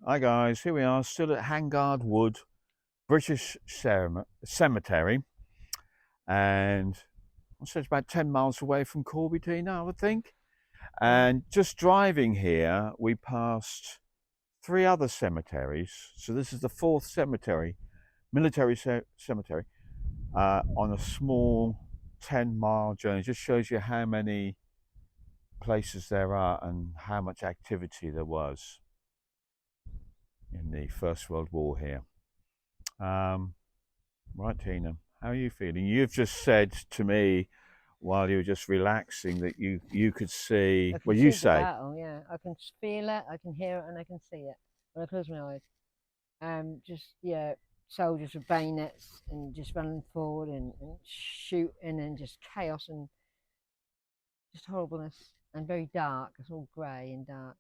Hi guys, here we are, still at Hangard Wood, British Cemetery, and I said it's about 10 miles away from Corby, Tina, I would think. And just driving here, we passed three other cemeteries. So this is the fourth cemetery, cemetery, on a small 10-mile journey. It just shows you how many places there are and how much activity there was in the First World War here. Right, Tina, how are you feeling? You've just said to me while you were just relaxing that you could see. I can Well, you see the say battle, yeah. I can feel it, I can hear it, and I can see it when I close my eyes. Just yeah, soldiers with bayonets and just running forward and shooting and just chaos and just horribleness and very dark. It's all grey and dark.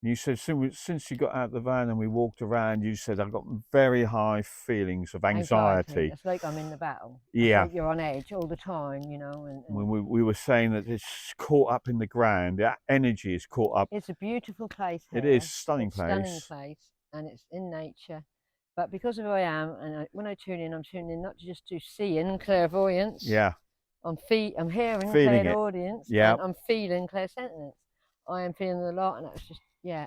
you said since you got out of the van and we walked around, you said I've got very high feelings of Anxiety. anxiety. It's like I'm in the battle. It's Yeah, like you're on edge all the time, you know. And when we were saying that it's caught up in the ground, the energy is caught up. it's a beautiful place It is here. a stunning It's a stunning place. place, and it's in nature. But because of who I am, and when I tune in, I'm tuning in not just to seeing clairvoyance. Yeah, I'm hearing feeling it. clairaudience, Yeah, and I'm feeling clairsentience. I am feeling a lot, and that's just yeah,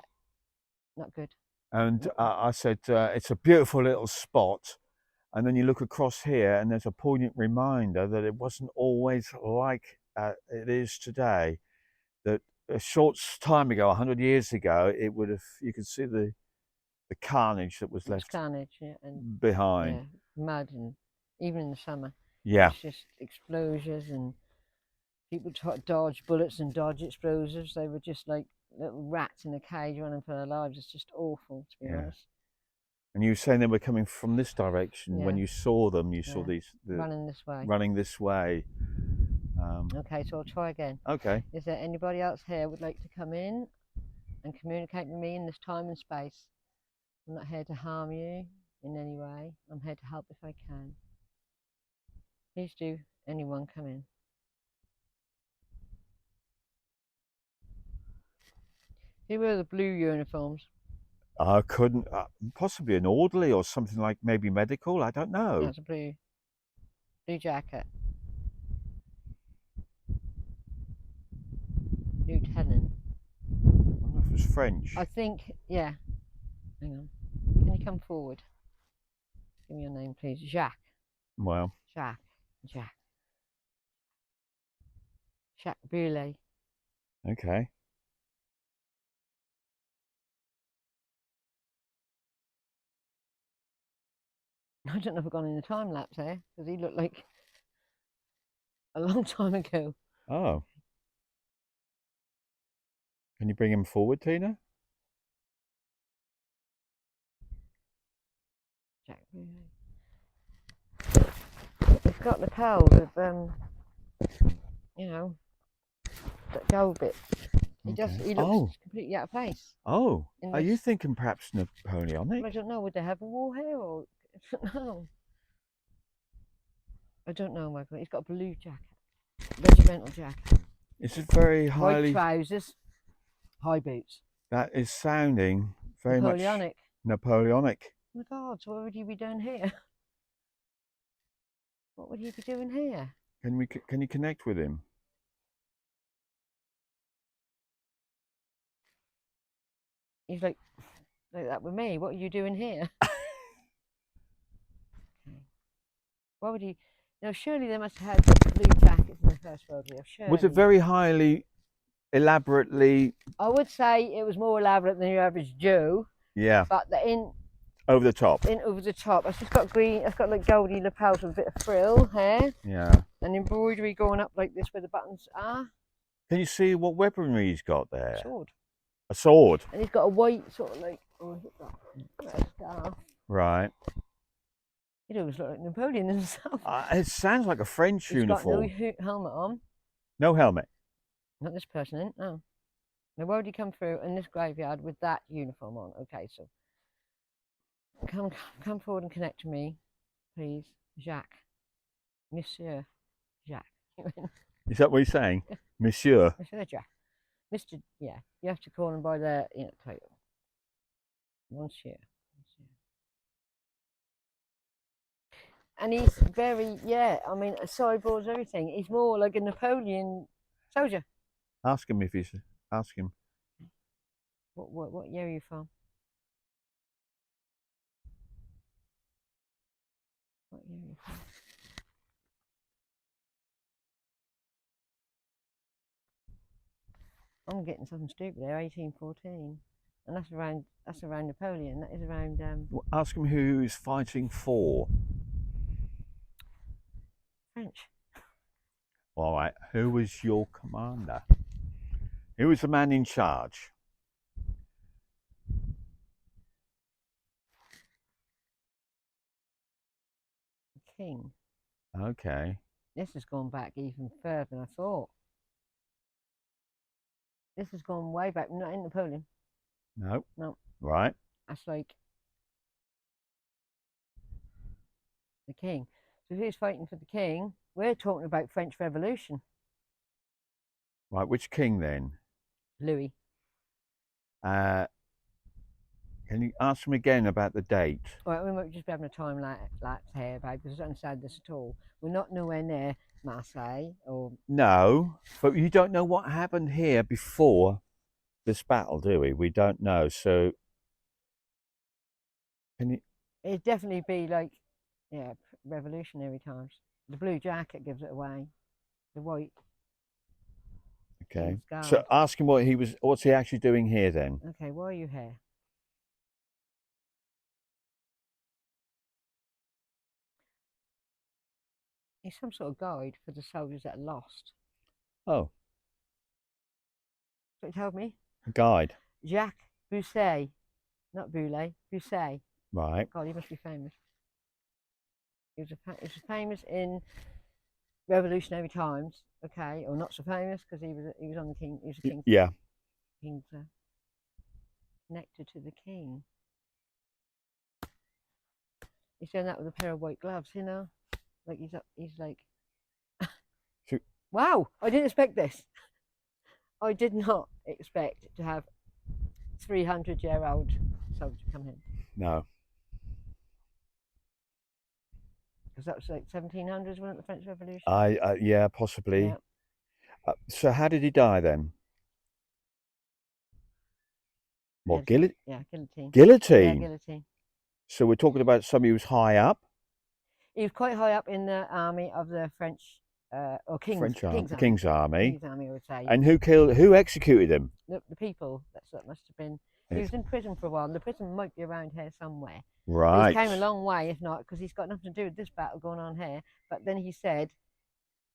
not good. and I said it's a beautiful little spot. And then you look across here, and there's a poignant reminder that it wasn't always like it is today. That a short time ago, 100 years ago, it would have. You could see the carnage that was It's left carnage, yeah, and behind. yeah, mud, and even in the summer, Yeah, it's just explosions and people dodge bullets and dodge explosives. They were just like little rats in a cage running for their lives. It's just awful, to be yeah. honest. And you were saying they were coming from this direction. When Yeah, you saw them, you saw yeah, the running this way. running this way. Okay, so I'll try again. Okay. Is there anybody else here would like to come in and communicate with me in this time and space? I'm not here to harm you in any way. I'm here to help if I can. Please do anyone come in. Who wear the blue uniforms? I couldn't. Possibly an orderly or something like maybe medical. I don't know. That's a blue jacket. Lieutenant. I don't know if it was French. I think, yeah. Hang on. Can you come forward? Give me your name, please. Jacques. Well, Jacques. Jacques. Jacques Bucey. okay. I don't know if I've gone in a time lapse here because he looked like a long time ago. Oh, can you bring him forward, Tina? Jacques Bucey. It's got the pearls of, you know, the gold bits. Okay. He looks Oh, completely out of place. oh. In Are you this, thinking perhaps Napoleonic? I don't know. Would they have a war here or I don't know. I don't know, Michael. He's got a blue jacket, regimental jacket, Is it very white highly? trousers, high boots. That is sounding very much Napoleonic. Napoleonic. Oh my God! So what would he be doing here? What would he be doing here? Can you connect with him? He's like that with me. What are you doing here? Okay. Why would he? No, surely they must have had blue jackets in the First World War. Was it Surely. very highly elaborately? I would say it was more elaborate than your average Joe, Yeah, but the over the top. in over the top. It's just got green. It's got like goldy lapels with a bit of frill here Yeah. and embroidery going up like this where the buttons are. Can you see what weaponry he's got there? Sword. A sword. And he's got a white sort of like a scarf. Right. He always look like Napoleon himself. It sounds like a French He's got no uniform. helmet on. No helmet. Not this person, in. No. Now, why would he come through in this graveyard with that uniform on? Okay, so come forward and connect to me, please, Jacques, Monsieur Jacques. Is that what he's saying? Monsieur. Monsieur Jacques, Mister. Yeah, you have to call him by their title. Monsieur. And he's very, yeah, I mean, sideboards, everything. He's more like a Napoleon soldier. Ask him if he's. Ask him. What year are you from? What year are you from? I'm getting something stupid there, 1814. And that's around Napoleon. That is around Ask him who he's fighting for. French. All right. Who was your commander? Who was the man in charge? King. Okay. This has gone back even further than I thought. This has gone way back. Not in Napoleon. No. No. Right. That's like the king. So who's fighting for the king? We're talking about French Revolution. Right. Which king then? Louis. Can you ask him again about the date? All right, we might just be having a time lapse here, babe, because I don't understand this at all. We're not nowhere near Marseille or. No, but you don't know what happened here before this battle, do we? We don't know. So, can you? It'd definitely be like, yeah, revolutionary times. The blue jacket gives it away. The white. Okay. King's Guard. So ask him what he was. What's he actually doing here then? Okay, why are you here? He's some sort of guide for the soldiers that are lost. Oh, That's what he told me. a guide. Jaques Bucey, not Boulay, Bucey. Right. God, he must be famous. He was famous in revolutionary times, okay, or not so famous because he was on the king. He was a king. Yeah. King's connected to the king. He's doing that with a pair of white gloves, you know, like he's like. Wow, I didn't expect this. I did not expect to have 300-year-old soldier come in. No. Because that was like 1700s, wasn't it, the French Revolution? Yeah, possibly. Yeah. So how did he die then? What, Yeah, guillotine? yeah, guillotine. Yeah, Guillotine. guillotine. So we're talking about somebody who's high up. He was quite high up in the army of the French, or King's Army. King's Army, I would say. And who executed him? The people. That must have been. He was in prison for a while. The prison might be around here somewhere. Right. He came a long way, if not, because he's got nothing to do with this battle going on here. But then he said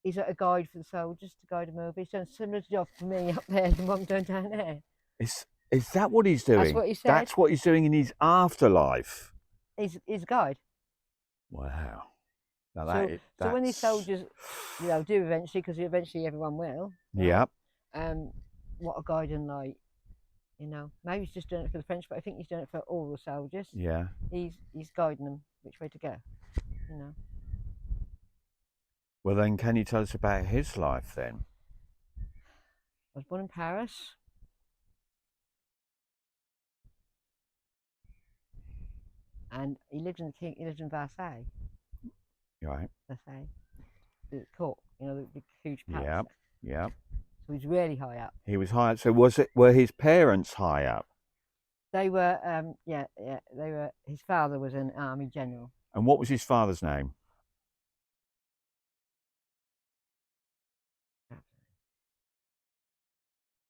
he's a guide for the soldiers to guide them over. He's done a similar job for me up there than what I'm doing down there. Is that what he's doing? That's what he said. That's what he's doing in his afterlife. He's a guide. Wow. Now so when these soldiers, do eventually, because eventually everyone will. Right? Yeah. What a guiding light. Maybe he's just doing it for the French, but I think he's doing it for all the soldiers. Yeah. He's guiding them which way to go. Well, then, can you tell us about his life then? I was born in Paris. And he lived in Versailles. Right. Versailles. The court, the big, huge palace. Yeah. Yeah. So he's really high up. He was high up. So were his parents high up? They were, they were. His father was an army general. And what was his father's name?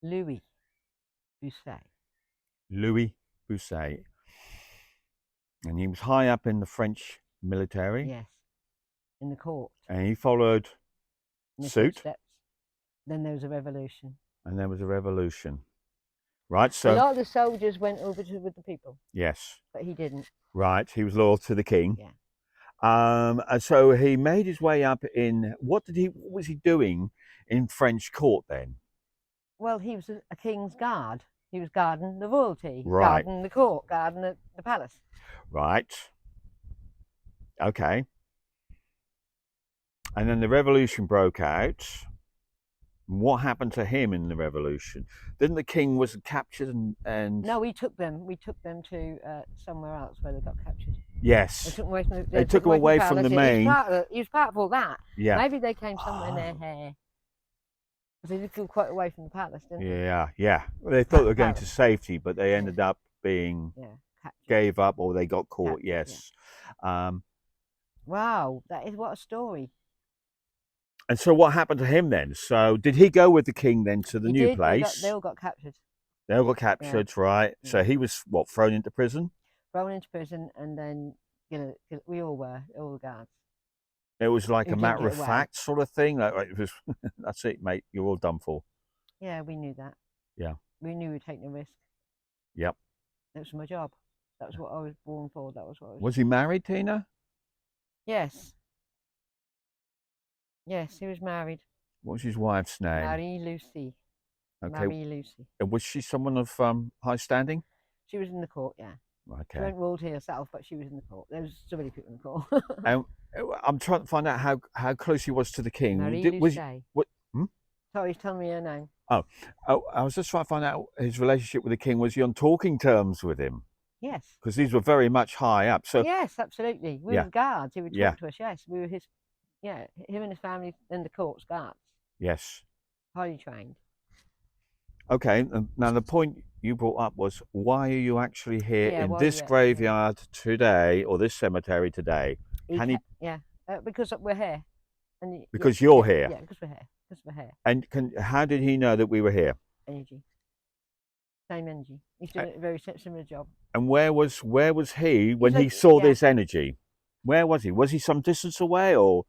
Louis Bucey. Louis Bucey. And he was high up in the French military. Yes, in the court. And he followed suit. Steps. Then there was a revolution. And there was a revolution. Right, so... A lot of the soldiers went over with the people. Yes. But he didn't. Right, he was loyal to the king. Yeah. And so he made his way up in... What was he doing in French court then? Well, he was a king's guard. He was guarding the royalty, right. Guarding the court, guarding the palace. Right. Okay. And then the revolution broke out. What happened to him in the revolution? Didn't the king was captured and No, we took them. We took them to somewhere else where they got captured. They yes, took them away from the. they took him away away from from the the palace. He was main. part of. He was part of all that. Yeah. Maybe they came somewhere in their Oh. hair. Because they did go quite away from the palace, didn't they? Yeah, yeah. Well, they thought they were going to Palace. safety, but they ended up being Yeah, captured. gave up or they got caught. Captured, yeah. Yes. Wow, that is what a story. And so what happened to him then? So did he go with the king then to the He new did. place? They all got captured. They all got captured, right? Yeah. So he was what, thrown into prison? Thrown into prison, and then we all were, all the guards. It was like Who a didn't matter get of away. fact sort of thing. Like it was, that's it, mate. You're all done for. Yeah, we knew that. Yeah. We knew we were taking a risk. Yep. That was my job. That was what I was born for. That was what I was. Was he married, Tina? Yes. Yes, he was married. What was his wife's name? Marie Lucy. Okay. Marie Lucy. Was she someone of high standing? She was in the court, yeah. She Okay. wasn't royalty herself, but she was in the court. There was so many people in the court. And I'm trying to find out how close he was to the king. Marie Was Lucy. what? Sorry, he's telling me her name. Oh, I was just trying to find out his relationship with the king. Was he on talking terms with him? Yes. Because these were very much high up. So Yes, absolutely. We Yeah. were guards. He would talk Yeah. to us. Yes, we were his. Yeah, him and his family in the courts, guards, yes. highly trained. Okay. Now the point you brought up was why are you actually here Yeah, in why are this you actually graveyard today or this cemetery today? Can he? Yeah, because we're here. And Because you're here. Yeah, because we're here. Because we're here. And how did he know that we were here? Energy. Same energy. He's doing a very similar job. And where was he when he like- saw yeah. this energy? Where was he? Was he some distance away or?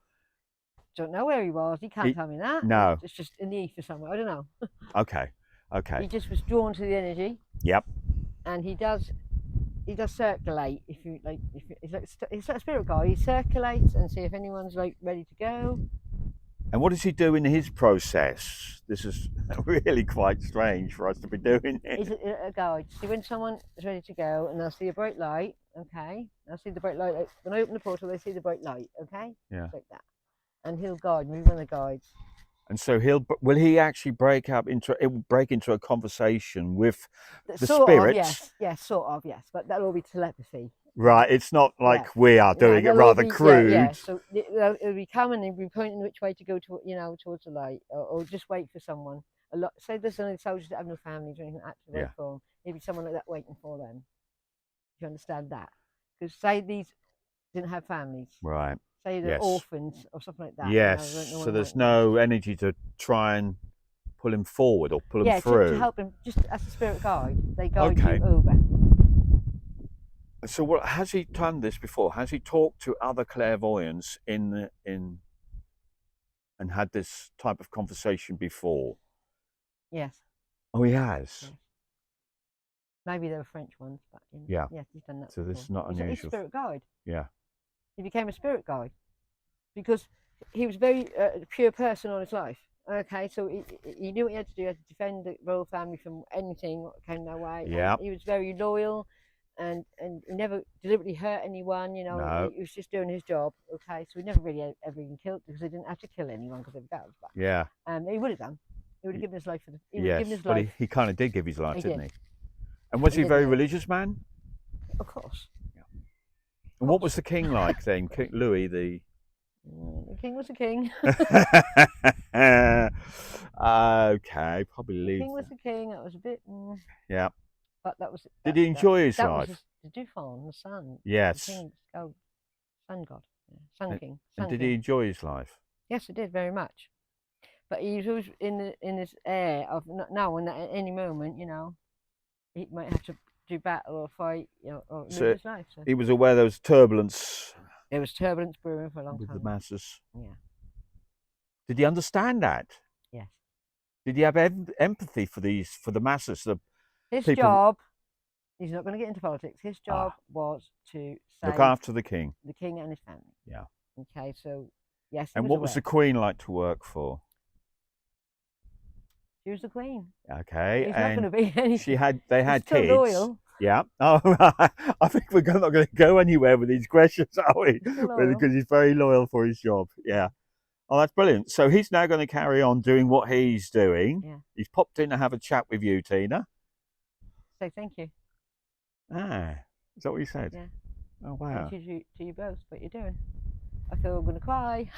Don't know where he was. He can't tell me that. No. It's just in the ether somewhere. I don't know. Okay. Okay. He just was drawn to the energy. Yep. And he does circulate. If you like, he's like a spirit guide. He circulates and see if anyone's like ready to go. And what does he do in his process? This is really quite strange for us to be doing He's it. a guide. See when someone is ready to go, and they'll see a bright light. Okay, they'll see the bright light. When I open the portal, they see the bright light. Okay, Yeah. like that. And he'll guide me, one of the guides. And so will he actually break into a conversation with the Sort spirits? of, yes, sort of, yes. But that'll all be telepathy. Right. It's not like Yeah. we are doing it they'll all rather be- crude. Yeah. So it'll be coming and be pointing which way to go to, towards the light, or just wait for someone. A lot. Say there's any soldiers that have no families or anything like that to wait Yeah. for them. Maybe someone like that waiting for them. Do you understand that? Because say these didn't have families. Right. Say they're Yes. orphans or something like that. Yes. No So one there's waiting for them. no energy to try and pull him forward or pull him Yeah, through. to help him, just as a spirit guide, they guide Okay. you over. So what has he done this before? Has he talked to other clairvoyants and had this type of conversation before? Yes. Oh, he has. Yes. Maybe they were French ones, but Yeah. yes, he's done that. So this is before. not He's a unusual. spirit guide. Yeah. He became a spirit guide because he was a very pure person all his life. Okay, so he knew what he had to do. He had to defend the royal family from anything that came their way. and Yeah. he was very loyal, and he never deliberately hurt anyone. No. He was just doing his job. Okay, so he never really ever even killed because he didn't have to kill anyone because they were guards. But Yeah. he would have done. He would have given his life for the. He would have Yes. given his But life. he kind of did give his life, He didn't did. he? And was He he a did, very yeah. religious man? Of course. And what was the king like then? King Louis the. The king was a king. Okay, probably The leave. king was a king. That was a bit. Yeah. But that was. Did he enjoy his that life? Was the Dufon, the sun. Yes. The king, sun god, sun And- king. And Sun did king. he enjoy his life? Yes, he did very much. But he was always in this air of now and at any moment, he might have to do battle or fight, or lose So his life. So he was aware there was turbulence there was turbulence brewing for a long with the time. masses. Yeah. Did he understand that? Yes. Did he have empathy for the masses? His people- job. He's not going to get into politics. His job was to Look save after the king. the king and his family. Yeah. Okay, so yes. And what was the queen like to work for? She was the queen. Okay, He's not going to and be anything. they had He's still kids. loyal. Yeah. Oh, I think we're not going to go anywhere with these questions, are we? Still loyal. Because he's very loyal for his job. Yeah. Oh, that's brilliant. So he's now going to carry on doing what he's doing. Yeah. He's popped in to have a chat with you, Tina. Say thank you. Ah, is that what you said? Yeah. Oh, wow. Thank you to you both. What you're doing. I feel I'm gonna cry.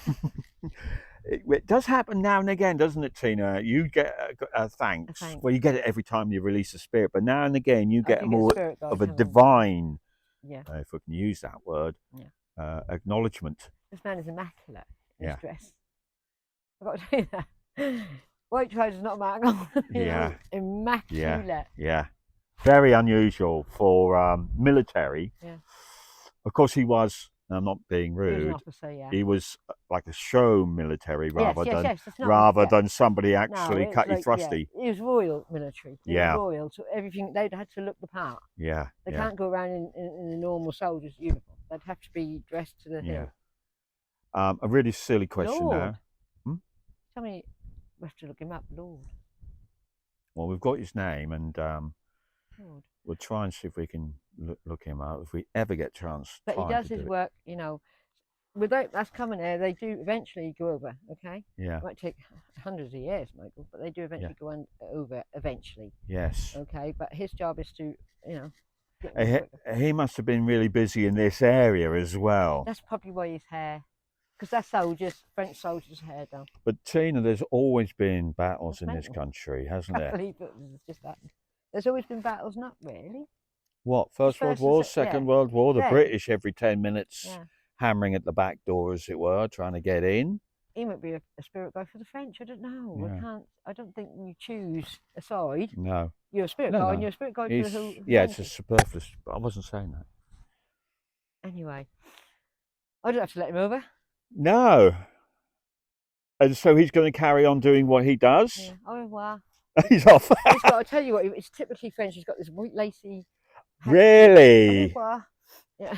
It does happen now and again, doesn't it, Tina? You get thanks. Thanks. Well, you get it every time you release a spirit, but now and again you I get do a get a more spirit guide of a coming. divine, Yeah. if we can use that word, Yeah. acknowledgement. This man is immaculate in Yeah. his dress. I've got to tell you that. White trousers, not mark on. Yeah. Immaculate. Yeah. Very unusual for military. Yeah. Of course, he was. I'm not being He was an rude. officer, yeah. He was like a show military rather Yes. It's not, rather yeah. than somebody No, actually it's cut you like, thrusty. yeah. He was royal military. He Yeah. was royal, so everything, they'd had to look the part. Yeah. They Yeah. can't go around in a normal soldier's uniform. They'd have to be dressed to the hill. A really silly question Lord. now. Tell me, we have to look him up, Lord. Well, we've got his name, and Lord. we'll try and see if we can look him up if we ever get a chance. But he does his work, without us coming there, they do eventually go over, okay? Yeah. It might take hundreds of years, Michael, but they do eventually go over eventually. Yes. Okay, but his job is to, He must have been really busy in this area as well. That's probably why his hair, because that's French soldiers' hair done. But Tina, there's always been battles in this country, hasn't I there? can't believe it just happened. There's always been battles, not really. What, First World War, Second World War, the British every 10 minutes hammering at the back door, as it were, trying to get in. He might be a spirit guide for the French, I don't know. Yeah. I don't think you choose a side. No. You're a spirit guide, and you're a spirit guide for the whole. Yeah, it's a superfluous, but I wasn't saying that. Anyway, I don't have to let him over. No. And so he's going to carry on doing what he does? Yeah. Au revoir. He's off. He's got, I'll tell you what, it's typically French. He's got this white lacy. Really? Au revoir. Yeah.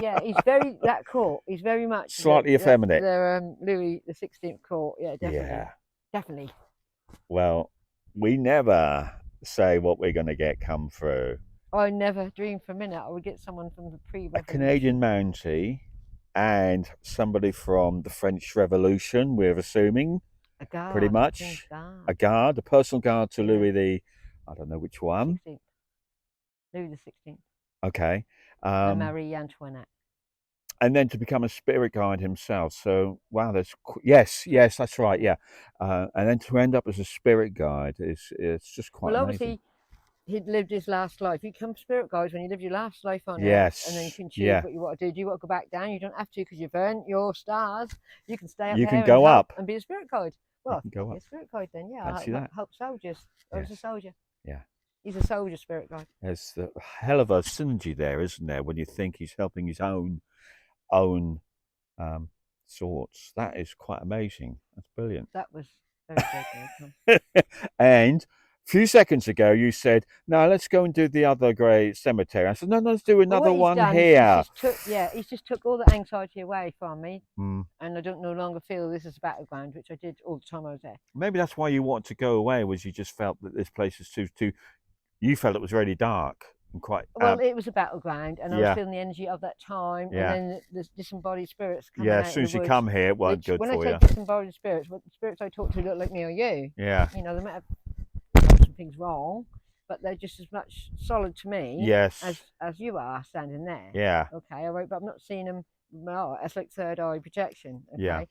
Yeah. He's very, that court. He's very much slightly effeminate. The Louis XVI court. Yeah, definitely. Yeah. Definitely. Well, we never say what we're going to get come through. I never dreamed for a minute I would get someone from the pre-revolution. A Canadian Mountie and somebody from the French Revolution, we're assuming. A guard. Pretty much. A guard, a personal guard to Louis I don't know which one. 16th. Louis XVI. Okay. And Marie Antoinette. And then to become a spirit guide himself. So, wow, yes, that's right, yeah. And then to end up as a spirit guide it's just quite amazing. Obviously, he'd lived his last life. You become spirit guides when you live your last life on Earth, and then you can choose what you want to do. Do you want to go back down? You don't have to because you've earned your stars. You can stay up there. You can go up and be a spirit guide. Well, you can go be up. a spirit guide then, yeah. I help soldiers. I was a soldier. Yeah. He's a soldier spirit guide. There's a hell of a synergy there, isn't there? When you think he's helping his own sorts. That is quite amazing. That's brilliant. That was very good. And a few seconds ago, you said, "No, let's go and do the other grey cemetery." I said, "No, let's do another one here." He's just took all the anxiety away from me, and I don't no longer feel this is a battleground, which I did all the time I was there. Maybe that's why you wanted to go away. Was you just felt that this place is too? You felt it was really dark and quite. Well, it was a battleground, and I was feeling the energy of that time, and then the disembodied spirits coming out. As soon as you come here, it weren't good for you. When I say disembodied spirits, what the spirits I talk to look like me or you. Yeah. They might have done some things wrong, but they're just as much solid to me as you are standing there. Yeah. Okay, all right, but I'm not seeing them. No, that's like third eye projection. Okay. Yeah.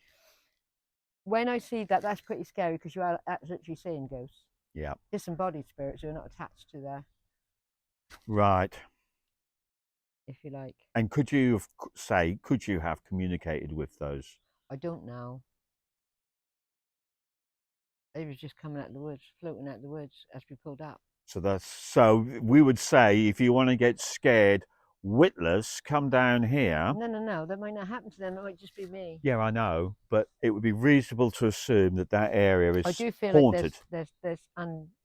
When I see that, that's pretty scary because you are literally seeing ghosts. Yeah. Disembodied spirits who are not attached to their. Right. If you like. And could you have communicated with those? I don't know. They was just coming out of the woods, floating out of the woods as we pulled up. So we would say, if you want to get scared witless, come down here. No, that might not happen to them. It might just be me. Yeah, I know, but it would be reasonable to assume that area is haunted. I do feel like there's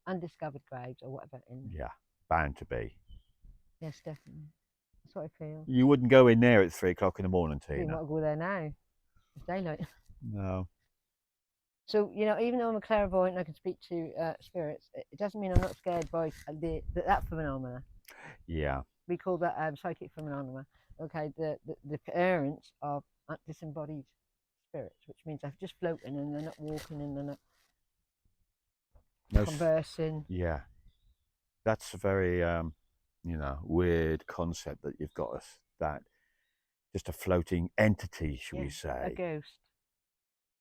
undiscovered graves or whatever in there. Yeah, bound to be. Yes, definitely. That's what I feel. You wouldn't go in there at 3 o'clock in the morning, Tina. You might go there now. It's daylight. No. So, even though I'm a clairvoyant and I can speak to spirits, it doesn't mean I'm not scared by that phenomena. Yeah. We call that psychic phenomena. Okay, the parents of disembodied spirits, which means they're just floating and they're not walking and they're not No, conversing. yeah, that's a very weird concept that you've got that just a floating entity, shall we A say? ghost.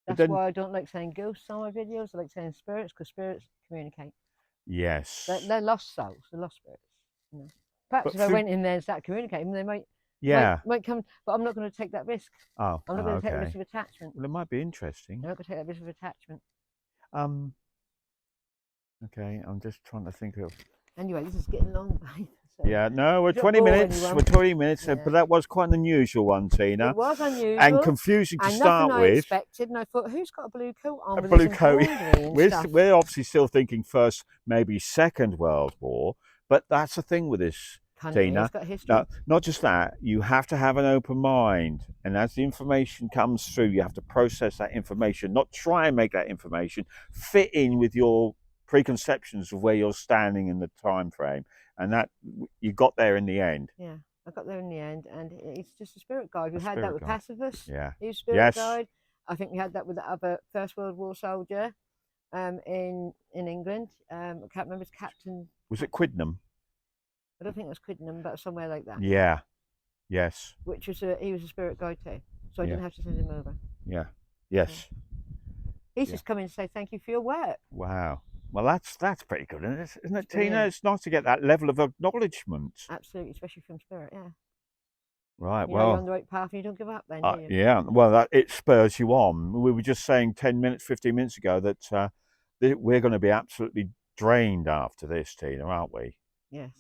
But That's then, why I don't like saying ghosts on my videos. I like saying spirits because spirits communicate. yes, They're lost souls. They're lost spirits. You know. Perhaps but if I went in there and started communicating, they might yeah. come. But I'm not going to take that risk. Oh, I'm not going to take the okay. risk of attachment. Well, it might be interesting. I'm not going to take that risk of attachment. Okay, I'm just trying to think of. Anyway, this is getting long. So Yeah, no, we're don't 20 bore minutes. anyone. We're 20 minutes, Yeah. But that was quite an unusual one, Tina. It was unusual And confusing to and start nothing I with. expected. And I thought, who's got a blue coat on A with blue this coat. embroidery and stuff? We're obviously still thinking first, maybe Second World War, but that's the thing with this, Country Tina. has got history. No, not just that. You have to have an open mind, and as the information comes through, you have to process that information. Not try and make that information fit in with your preconceptions of where you're standing in the time frame, and that you got there in the end. Yeah, I got there in the end, and it's just a spirit guide. We A had spirit that with guide. Pacifist. Yeah. He was spirit guide. I think we had that with the other First World War soldier in England. I can't remember his captain. Was it Quidnam? I don't think it was Quidnam, but somewhere like that. Yeah. Yes. Which was he was a spirit guide too, so I didn't have to send him over. Yeah. Yes. He's just come in to say thank you for your work. Wow. Well, that's pretty good, isn't it, Tina? Brilliant. It's nice to get that level of acknowledgement. Absolutely, especially from spirit. Yeah. Right. You know you're on the right path, and you don't give up. Then, do you? Yeah. Well, it spurs you on. We were just saying 10 minutes, 15 minutes ago that we're going to be absolutely drained after this, Tina, aren't we? Yes.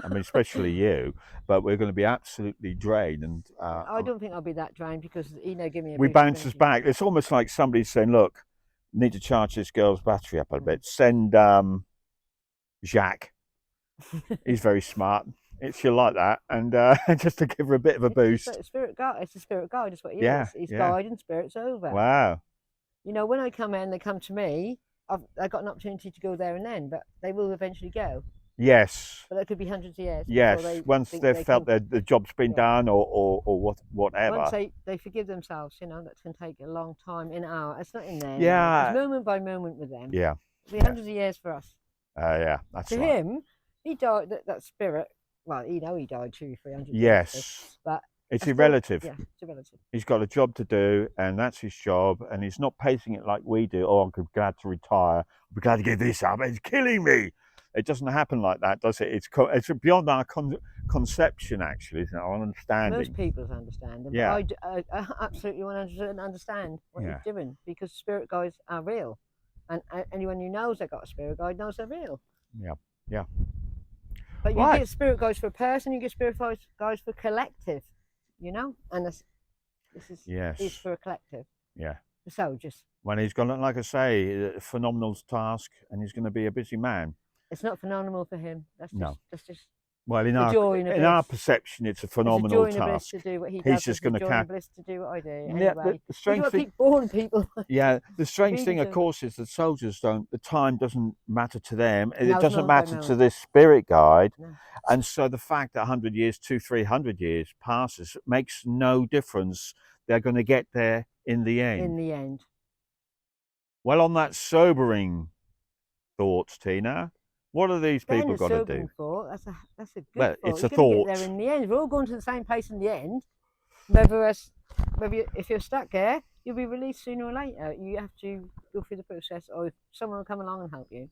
I mean, especially you, but we're going to be absolutely drained. And I don't think I'll be that drained because give me a. We bounce us back. It's almost like somebody's saying, "Look, need to charge this girl's battery up a bit. Send Jaques. He's very smart. She'll like that, and just to give her a bit of a boost." It's a spirit guide. It's a spirit guide. Is what he Yeah, is. He's yeah. guiding spirits over. Wow. You know, when I come in, they come to me. I've got an opportunity to go there and then, but they will eventually go. Yes. But that could be hundreds of years. Yes. Once they've felt that the job's been done, or whatever. Once they forgive themselves, you know, that can take a long time in our. It's not in there. Yeah. It's moment by moment with them. Yeah. It'll be hundreds of years for us. Yeah, that's to right. him, he died. That spirit. Well, he died 200-300 years. Yes. But it's irrelative. Yeah, it's irrelative. He's got a job to do, and that's his job, and he's not pacing it like we do. Oh, I'm glad to retire. I'm glad to give this up. It's killing me. It doesn't happen like that, does it? It's beyond our conception, actually, isn't it? Our understanding. Most people's understanding. Yeah. I absolutely 100% understand what he's doing because spirit guides are real, and anyone who knows they got a spirit guide knows they're real. Yeah. Yeah. But you get spirit guides for a person, you get spirit guides for collective, you know, and this is for a collective. Yeah. The soldiers. When he's got, like I say, a phenomenal task, and he's going to be a busy man. It's not phenomenal for him. That's just well, in our perception, it's a phenomenal task. It's a joy and a bliss to do what he does. He's just going to joy and bliss to do what I do. Anyway, yeah, the strange thing, keep boring people. Yeah, the strange thing, of course, is the soldiers don't. The time doesn't matter to them. It doesn't matter to this spirit guide, and so the fact that 100 years, 200-300 years passes makes no difference. They're going to get there in the end. In the end. Well, on that sobering thoughts, Tina, what are these people got to do? Thought. That's a good well, thought. It's a Get thought. there in the end. We're all going to the same place in the end. If you're stuck there, you'll be released sooner or later. You have to go through the process, or someone will come along and help you.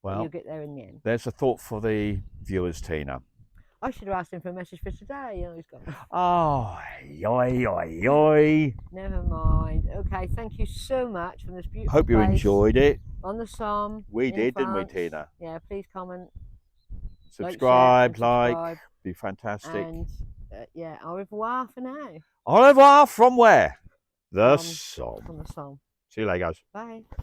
Well, you'll get there in the end. There's a thought for the viewers, Tina. I should have asked him for a message for today. You know, he's gone. Oh, yoy. Never mind. Okay, thank you so much for this beautiful Hope you enjoyed it. On the Somme. We did, France. didn't we, Tina? Yeah, please comment. Subscribe, like, be fantastic. And yeah, au revoir for now. Au revoir from where? The Somme. From the Somme. See you later, guys. Bye.